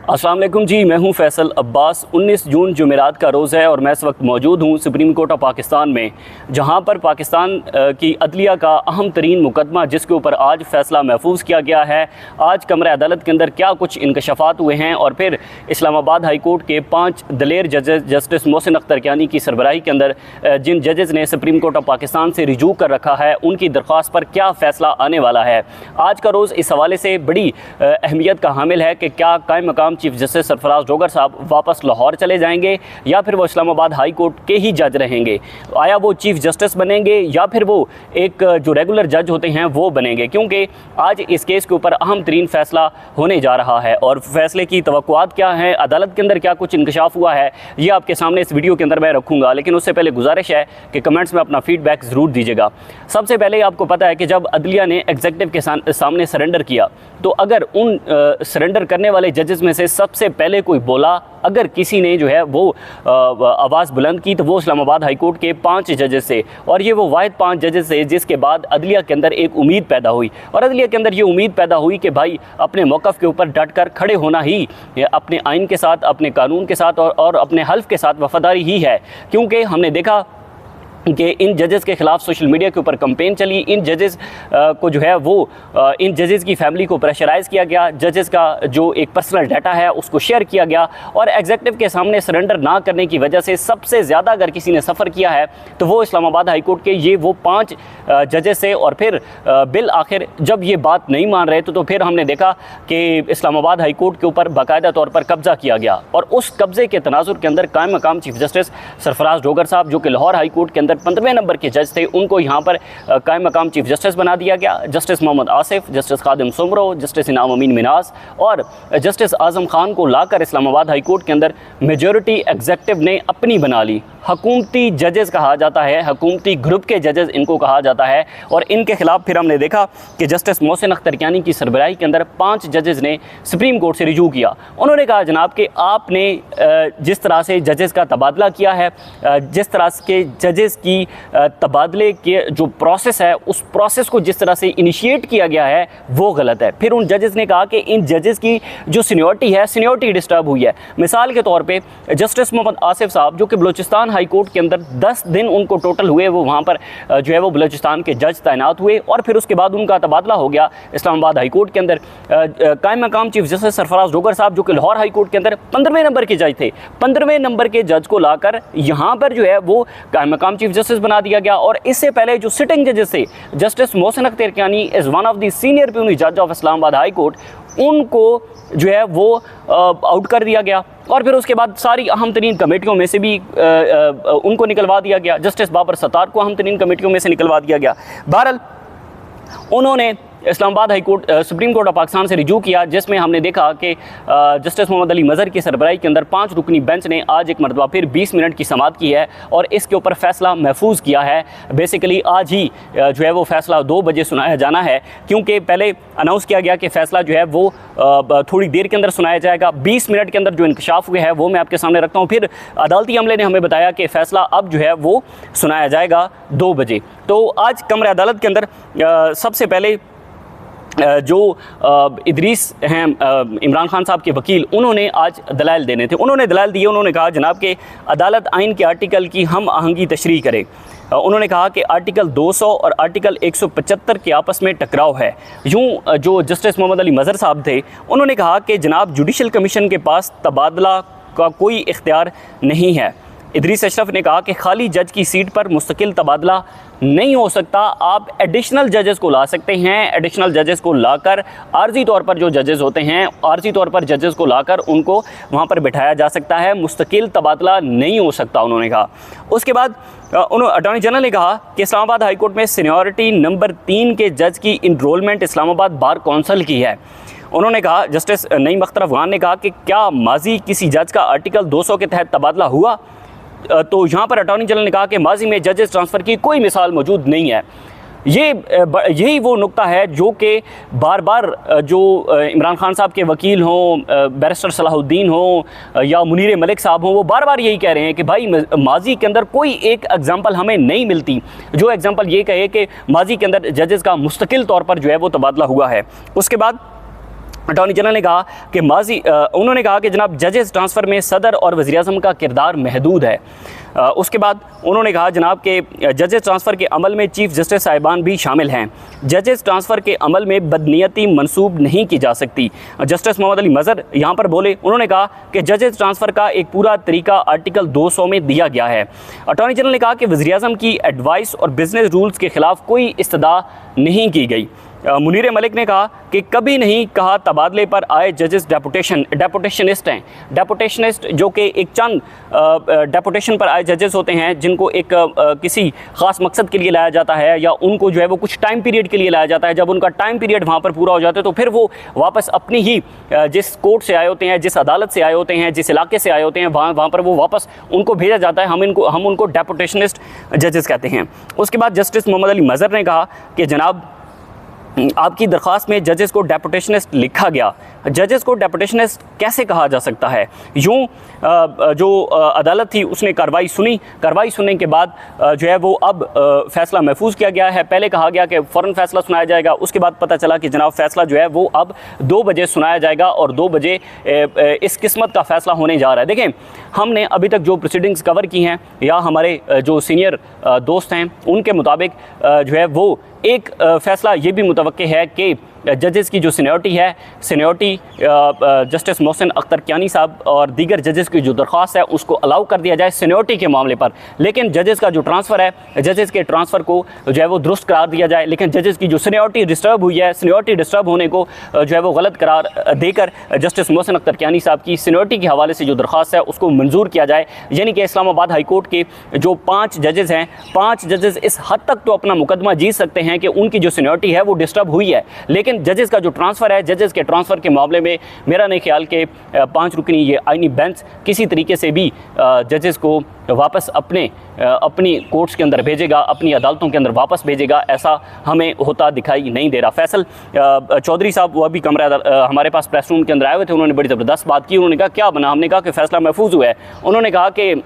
अस्सलाम वालेकुम जी, मैं हूं फैसल अब्बास। 19 जून जुमेरात का रोज़ है और मैं इस वक्त मौजूद हूं सुप्रीम कोर्ट ऑफ पाकिस्तान में, जहां पर पाकिस्तान की अदलिया का अहम तरीन मुकदमा जिसके ऊपर आज फ़ैसला महफूज किया गया है। आज कमरा अदालत के अंदर क्या कुछ इंकशाफात हुए हैं और फिर इस्लामाबाद हाई कोर्ट के 5 दलेर जजेस जस्टिस मोहसिन अख्तर कियानी की सरबराही के अंदर जिन जजेस ने सुप्रीम कोर्ट ऑफ पाकिस्तान से रिजू कर रखा है, उनकी दरख्वास्त पर क्या फ़ैसला आने वाला है। आज का रोज़ इस हवाले से बड़ी अहमियत का हामिल है कि क्या कायम मकाम चीफ जस्टिस सरफराज डोगर साहब वापस लाहौर चले जाएंगे या फिर वो इस्लामाबाद हाई कोर्ट के ही जज रहेंगे। आया वो चीफ जस्टिस बनेंगे या फिर वो एक जो रेगुलर जज होते हैं वो बनेंगे, क्योंकि आज इस केस के ऊपर अहम तरीन फ़ैसला होने जा रहा है। और फैसले की तवक्कुआत क्या है, अदालत के अंदर क्या कुछ इंकशाफ हुआ है, ये आपके सामने इस वीडियो के अंदर मैं रखूँगा। लेकिन उससे पहले गुजारिश है कि कमेंट्स में अपना फीडबैक ज़रूर दीजिएगा। सबसे पहले आपको पता है कि जब अदलिया ने एग्जीक्यूटिव के सामने सरेंडर किया, तो अगर उन सरेंडर करने वाले जजेस में से सबसे पहले कोई बोला, अगर किसी ने जो है वो आवाज़ बुलंद की, तो वो इस्लामाबाद हाई कोर्ट के 5 जजेस से, और ये वो वाहिद 5 जजेस थे जिसके बाद अदलिया के अंदर एक उम्मीद पैदा हुई। और अदलिया के अंदर ये उम्मीद पैदा हुई कि भाई अपने मौक़िफ़ के ऊपर डट कर खड़े होना ही अपने आइन के साथ, अपने कानून के साथ और अपने हल्फ के साथ वफ़ादारी ही है। क्योंकि हमने देखा कि इन जजेस के ख़िलाफ़ सोशल मीडिया के ऊपर कंपेन चली, इन जजेस को जो है वो इन जजेस की फैमिली को प्रेशराइज़ किया गया, जजेस का जो एक पर्सनल डाटा है उसको शेयर किया गया, और एग्जीक्यूटिव के सामने सरेंडर ना करने की वजह से सबसे ज़्यादा अगर किसी ने सफ़र किया है तो वो इस्लामाबाद हाई कोर्ट के ये वो 5 जजेस से। और फिर बिल आखिर जब ये बात नहीं मान रहे तो फिर हमने देखा कि इस्लामाबाद हाई कोर्ट के ऊपर बाकायदा तौर पर कब्ज़ा किया गया, और उस कब्ज़े के तनाजुर के अंदर कायम मकाम चीफ जस्टिस सरफराज डोगर साहब, जो कि लाहौर हाई कोर्ट के अंदर 15वें नंबर के जज थे, उनको यहाँ पर कायम मकाम चीफ जस्टिस बना दिया गया। जस्टिस मोहम्मद आसिफ, जस्टिस खादिम सुमरो, जस्टिस इनाम अमीन मिनाज और जस्टिस आज़म खान को लाकर इस्लामाबाद हाई कोर्ट के अंदर मेजॉरिटी एग्जीक्यूटिव ने अपनी बना ली। हुकूमती जजेस कहा जाता है, हुकूमती ग्रुप के जजेस इनको कहा जाता है। और इनके खिलाफ फिर हमने देखा कि जस्टिस मोहसिन अख्तर कियानी की सरबराही के अंदर 5 जजेस ने सुप्रीम कोर्ट से रिजू किया। उन्होंने कहा जनाब कि आपने जिस तरह से जजेस का तबादला किया है, जिस तरह के जजेस की तबादले के जो प्रोसेस है, उस प्रोसेस को जिस तरह से इनिशिएट किया गया है वो गलत है। फिर उन जजेस ने कहा कि इन जजेस की जो सीनियरिटी है, सीनियरिटी डिस्टर्ब हुई है। मिसाल के तौर पे जस्टिस मोहम्मद आसिफ साहब, जो कि बलूचिस्तान हाई कोर्ट के अंदर 10 दिन उनको टोटल हुए, वो वहाँ पर जो है वो बलूचिस्तान के जज तैनात हुए, और फिर उसके बाद उनका तबादला हो गया इस्लामाबाद हाई कोर्ट के अंदर। कायम मकाम चीफ जस्टिस सरफराज डोगर साहब, जो कि लाहौर हाई कोर्ट के अंदर 15वें नंबर के जज थे, 15वें नंबर के जज को लाकर यहाँ पर जो है वो कायम मकाम चीफ जस्टिस बना दिया गया। और इससे पहले जो सिटिंग जजेस थे, justice Mohsin Akhtar Kiyani is one of the senior puisne जज ऑफ इस्लामाबाद हाई कोर्ट, उनको जो है वो आउट कर दिया गया। और फिर उसके बाद सारी अहम तरीन कमेटियों में से भी उनको निकलवा दिया गया। जस्टिस बाबर सत्तार को अहम तरीन कमेटियों में से निकलवा दिया गया। बहरहाल उन्होंने Islamabad high court supreme court of Pakistan से रिजू किया, जिसमें हमने देखा कि जस्टिस मोहम्मद अली मज़हर की सरबराही के अंदर 5 रुकनी बेंच ने आज एक मरतबा फिर 20 मिनट की समाअत की है और इसके ऊपर फ़ैसला महफूज किया है। बेसिकली आज ही जो है वो फ़ैसला 2 बजे सुनाया जाना है, क्योंकि पहले अनाउंस किया गया कि फ़ैसला जो है वो थोड़ी देर के अंदर सुनाया जाएगा। 20 मिनट के अंदर जो इंकशाफ हुए हैं वो मैं आपके सामने रखता हूँ। फिर अदालती अमले ने हमें बताया कि फ़ैसला अब जो है वो सुनाया जाएगा 2 बजे। तो आज कमरे अदालत के अंदर सबसे पहले जो इदरीस हैं इमरान खान साहब के वकील, उन्होंने आज दलाइल देने थे। उन्होंने दलाइल दिए। उन्होंने कहा जनाब कि अदालत आइन के आर्टिकल की हम आहंगी तशरीह करे। उन्होंने कहा कि आर्टिकल 200 और आर्टिकल 175 के आपस में टकराव है। यूँ जो जस्टिस मोहम्मद अली मज़हर साहब थे, उन्होंने कहा कि जनाब जुडिशल कमीशन के पास तबादला का कोई इख्तियार नहीं है। इदरीस अशरफ ने कहा कि खाली जज की सीट पर मुस्तकिल तबादला नहीं हो सकता, आप एडिशनल जजेस को ला सकते हैं। एडिशनल जजेस को लाकर आर्जी तौर पर जो जजेस होते हैं, आर्जी तौर पर जजेस को लाकर उनको वहाँ पर बिठाया जा सकता है, मुस्तकिल तबादला नहीं हो सकता, उन्होंने कहा। उसके बाद अटॉर्नी जनरल ने कहा कि इस्लामाबाद हाई कोर्ट में सीनियरिटी नंबर 3 के जज की इनरोलमेंट इस्लामाबाद बार कौंसिल की है। उन्होंने कहा, जस्टिस नईम अख्तर अफगान ने कहा कि क्या माजी किसी जज का आर्टिकल 200 के तहत तबादला हुआ? तो यहाँ पर अटॉर्नी जनरल ने कहा कि माजी में जजेस ट्रांसफ़र की कोई मिसाल मौजूद नहीं है। यही वो नुक्ता है जो कि बार बार जो इमरान खान साहब के वकील हों, बैरिस्टर सलाहुद्दीन हों या मुनीर मलिक साहब हों, वो बार बार यही कह रहे हैं कि भाई माजी के अंदर कोई एक एग्जांपल हमें नहीं मिलती जो एग्जांपल ये कहे कि माजी के अंदर जजेस का मुस्तकिल तौर पर जो है वो तबादला हुआ है। उसके बाद अटॉर्नी जनरल ने कहा कि उन्होंने कहा कि जनाब जजेस ट्रांसफ़र में सदर और वज़ीर-ए-आज़म का किरदार महदूद है। उसके बाद उन्होंने कहा जनाब के जजेस ट्रांसफ़र के अमल में चीफ़ जस्टिस साहिबान भी शामिल हैं। जजेस ट्रांसफ़र के अमल में बदनीयती मंसूब नहीं की जा सकती। जस्टिस मोहम्मद अली मज़हर यहाँ पर बोले, उन्होंने कहा कि जजेस ट्रांसफ़र का एक पूरा तरीका आर्टिकल 200 में दिया गया है। अटॉर्नी जनरल ने कहा कि वज़ीर-ए-आज़म की एडवाइस और बिजनेस रूल्स के ख़िलाफ़ कोई इस्तदा नहीं की गई। मुनीर मलिक ने कहा कि कभी नहीं कहा तबादले पर आए जजेस डेपुटेशनिस्ट हैं। डेपुटेशनिस्ट जो कि एक चंद डेपुटेशन पर आए जजेस होते हैं जिनको एक किसी ख़ास मकसद के लिए लाया जाता है, या उनको जो है वो कुछ टाइम पीरियड के लिए लाया जाता है। जब उनका टाइम पीरियड वहाँ पर पूरा हो जाता है तो फिर वो वापस अपनी ही जिस कोर्ट से आए होते हैं, जिस अदालत से आए होते हैं, जिस इलाके से आए होते हैं, वहाँ पर वो वापस उनको भेजा जाता है। हम उनको डेपुटेशनिस्ट जजेस कहते हैं। उसके बाद जस्टिस मोहम्मद अली मज़हर ने कहा कि जनाब आपकी दरख्वास्त में जजेस को डेपुटेशनिस्ट लिखा गया। जजेस को डेपुटेशनिस्ट कैसे कहा जा सकता है? यूँ जो अदालत थी उसने कार्रवाई सुनी। कार्रवाई सुनने के बाद जो है वो अब फ़ैसला महफूज किया गया है। पहले कहा गया कि फ़ौरन फ़ैसला सुनाया जाएगा, उसके बाद पता चला कि जनाब फ़ैसला जो है वो अब 2 बजे सुनाया जाएगा और 2 बजे इस किस्मत का फ़ैसला होने जा रहा है। देखें, हमने अभी तक जो प्रोसीडिंग्स कवर की हैं या हमारे जो सीनियर दोस्त हैं उनके मुताबिक जो है वो एक फ़ैसला ये भी मुतवक्के है कि जजेस की जो सीनियरिटी है, सीनियरिटी जस्टिस मोहसिन अख्तर कियानी साहब और दीगर जजेस की जो दरख्वास्त है उसको अलाउ कर दिया जाए सीनियरिटी के मामले पर। लेकिन जजेस का जो ट्रांसफ़र है, जजेस के ट्रांसफ़र को जो है वो दुरुस्त करार दिया जाए। लेकिन जजेस की जो सीनियरिटी डिस्टर्ब हुई है, सीनियरिटी डिस्टर्ब होने को जो है वो गलत करार देकर जस्टिस मोहसिन अख्तर कियानी साहब की सीनियरिटी के हवाले से जो दरख्वास्त है उसको मंजूर किया जाए। यानी कि इस्लामाबाद हाई कोर्ट के जो 5 जजेस हैं, 5 जजेस इस हद तक तो अपना मुकदमा जीत सकते हैं कि उनकी जो सीनियरिटी है वो डिस्टर्ब हुई है। लेकिन जजेस का जो ट्रांसफ़र है, जजेस के ट्रांसफ़र के मामले में मेरा नहीं ख्याल कि 5 रुकनी ये आईनी बेंच किसी तरीके से भी जजेस को वापस अपनी कोर्ट्स के अंदर भेजेगा, अपनी अदालतों के अंदर वापस भेजेगा, ऐसा हमें होता दिखाई नहीं दे रहा। फैसल चौधरी साहब वो अभी कमरा हमारे पास प्रेस रूम के अंदर आए हुए थे, उन्होंने बड़ी ज़बरदस्त बात की। उन्होंने कहा क्या बना? हमने कहा कि फ़ैसला महफूज हुआ है। उन्होंने कहा कि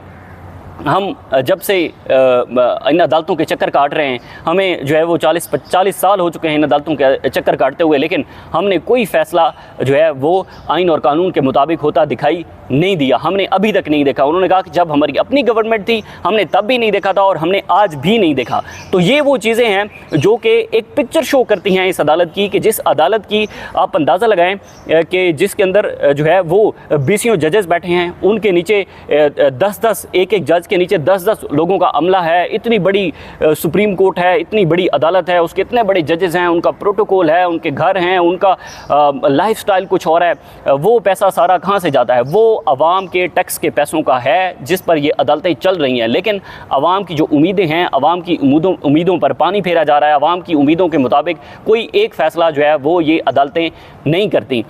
हम जब से इन अदालतों के चक्कर काट रहे हैं, हमें जो है वो 40 साल हो चुके हैं इन अदालतों के चक्कर काटते हुए, लेकिन हमने कोई फ़ैसला जो है वो आइन और कानून के मुताबिक होता दिखाई नहीं दिया, हमने अभी तक नहीं देखा। उन्होंने कहा कि जब हमारी अपनी गवर्नमेंट थी हमने तब भी नहीं देखा था और हमने आज भी नहीं देखा। तो ये वो चीज़ें हैं जो कि एक पिक्चर शो करती हैं इस अदालत की, कि जिस अदालत की आप अंदाज़ा लगाएं कि जिसके अंदर जो है वो 20 जजेस बैठे हैं, उनके नीचे 10-10 एक जज के नीचे 10-10 लोगों का अमला है। इतनी बड़ी सुप्रीम कोर्ट है, इतनी बड़ी अदालत है, उसके इतने बड़े जजेस हैं, उनका प्रोटोकॉल है, उनके घर हैं, उनका लाइफस्टाइल कुछ और है। वो पैसा सारा कहाँ से जाता है? वो अवाम के टैक्स के पैसों का है जिस पर ये अदालतें चल रही हैं। लेकिन अवाम की जो उम्मीदें हैं, अवाम की उम्मीदों पर पानी फेरा जा रहा है। अवाम की उम्मीदों के मुताबिक कोई एक फ़ैसला जो है वो ये अदालतें नहीं करती।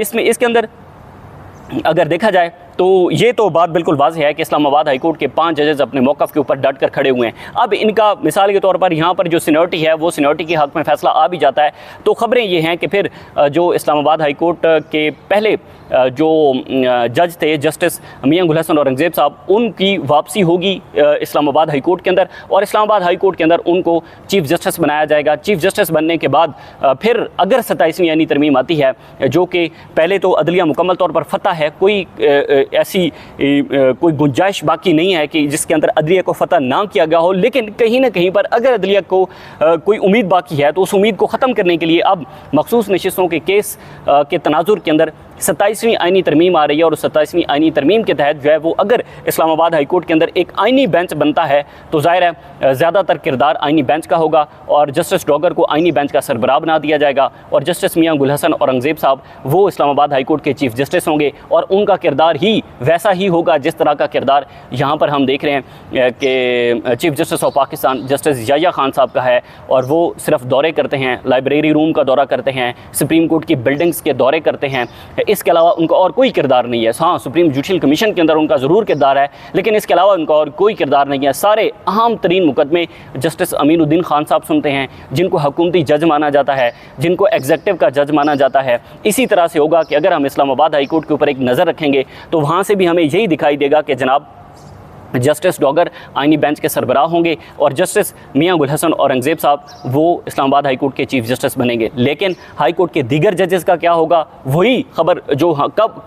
इसके अंदर अगर देखा जाए तो ये तो बात बिल्कुल वाज़ेह है कि इस्लामाबाद हाई कोर्ट के 5 जजेस अपने मौक़िफ़ के ऊपर डट कर खड़े हुए हैं। अब इनका मिसाल के तौर पर यहाँ पर जो सीनियरिटी है वो सीनियरिटी के हक़ में फ़ैसला आ भी जाता है, तो ख़बरें ये हैं कि फिर जो इस्लामाबाद हाई कोर्ट के पहले जो जज थे जस्टिस मियां गुल हसन औरंगज़ेब साहब, उनकी वापसी होगी इस्लामाबाद हाई कोर्ट के अंदर, और इस्लामाबाद हाई कोर्ट के अंदर उनको चीफ़ जस्टिस बनाया जाएगा। चीफ़ जस्टिस बनने के बाद फिर अगर 27वीं आईनी तरमीम आती है, जो कि पहले तो अदलिया मुकम्मल तौर पर फ़तह है, कोई ऐसी कोई गुंजाइश बाकी नहीं है कि जिसके अंदर अदलिया को फ़तह ना किया गया हो, लेकिन कहीं ना कहीं पर अगर अदलिया को कोई उम्मीद बाकी है तो उस उम्मीद को ख़त्म करने के लिए अब मखसूस नशिस्तों के केस के तनाजुर के अंदर 27वीं आईनी तरमीम आ रही है। और 27वीं आईनी तरमीम के तहत जो है वो अगर इस्लामाबाद हाई कोर्ट के अंदर एक आईनी बेंच बनता है तो ज़ाहिर है ज़्यादातर किरदार आईनी बेंच का होगा, और जस्टिस डॉगर को आईनी बेंच का सरबराह बना दिया जाएगा, और जस्टिस मियां गुल हसन औरंगज़ेब साहब वो इस्लामाबाद हाई कोर्ट के चीफ़ जस्टिस होंगे, और उनका किरदार ही वैसा ही होगा जिस तरह का किरदार यहाँ पर हम देख रहे हैं कि chief justice of Pakistan justice Yahya Khan साहब का है। और वो सिर्फ दौरे करते हैं, लाइब्रेरी रूम का दौरा करते हैं, सुप्रीम कोर्ट की बिल्डिंग्स के दौरे करते हैं, इसके अलावा उनका और कोई किरदार नहीं है। हाँ, सुप्रीम जुडिशल कमीशन के अंदर उनका ज़रूर किरदार है, लेकिन इसके अलावा उनका और कोई किरदार नहीं है। सारे अहम तरीन मुकदमे जस्टिस अमीनुद्दीन खान साहब सुनते हैं, जिनको हुकूमती जज माना जाता है, जिनको एग्जेक्टिव का जज माना जाता है। इसी तरह से होगा कि अगर हम इस्लामाबाद हाई कोर्ट के ऊपर एक नज़र रखेंगे तो वहाँ से भी हमें यही दिखाई देगा कि जनाब जस्टिस डॉगर आइनी बेंच के सरबराह होंगे और जस्टिस मियां गुल हसन औरंगज़ेब साहब वो इस्लामाबाद हाई कोर्ट के चीफ जस्टिस बनेंगे। लेकिन हाई कोर्ट के दीगर जजेस का क्या होगा, वही खबर जो कब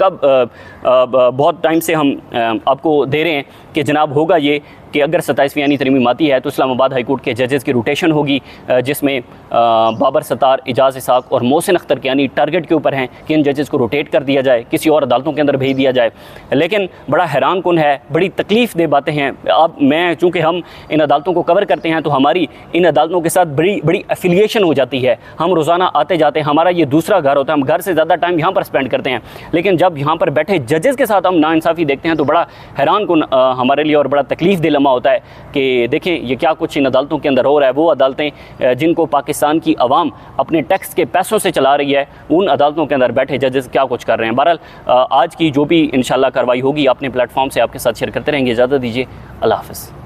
बहुत टाइम से हम आपको दे रहे हैं कि जनाब होगा ये कि अगर 27वीं यानी तरमीम आती है तो इस्लामाबाद हाई कोर्ट के जजेस की रोटेशन होगी, जिसमें बाबर सत्तार, इजाज़ इसाक और मोहसिन अख्तर के यानी टारगेट के ऊपर हैं कि इन जजेस को रोटेट कर दिया जाए, किसी और अदालतों के अंदर भेज दिया जाए। लेकिन बड़ा हैरान कुन है, बड़ी तकलीफ़ दे बातें हैं। अब मैं चूँकि हम इन अदालतों को कवर करते हैं तो हमारी इन अदालतों के साथ बड़ी एफिलिएशन हो जाती है। हम रोज़ाना आते जाते हैं, हमारा ये दूसरा घर होता है, हम घर से ज़्यादा टाइम यहाँ पर स्पेंड करते हैं। लेकिन जब यहाँ पर बैठे जजेस के साथ हम नाइंसाफ़ी देखते हैं तो बड़ा हैरान कुन हमारे लिए और बड़ा तकलीफ़ दिल होता है कि देखें ये क्या कुछ इन अदालतों के अंदर हो रहा है। वो अदालतें जिनको पाकिस्तान की आवाम अपने टैक्स के पैसों से चला रही है, उन अदालतों के अंदर बैठे जजेस क्या कुछ कर रहे हैं। बहरहाल आज की जो भी इंशाल्लाह कार्रवाई होगी अपने प्लेटफॉर्म से आपके साथ शेयर करते रहेंगे। इजाज़त दीजिए, अल्लाह हाफ़िज़।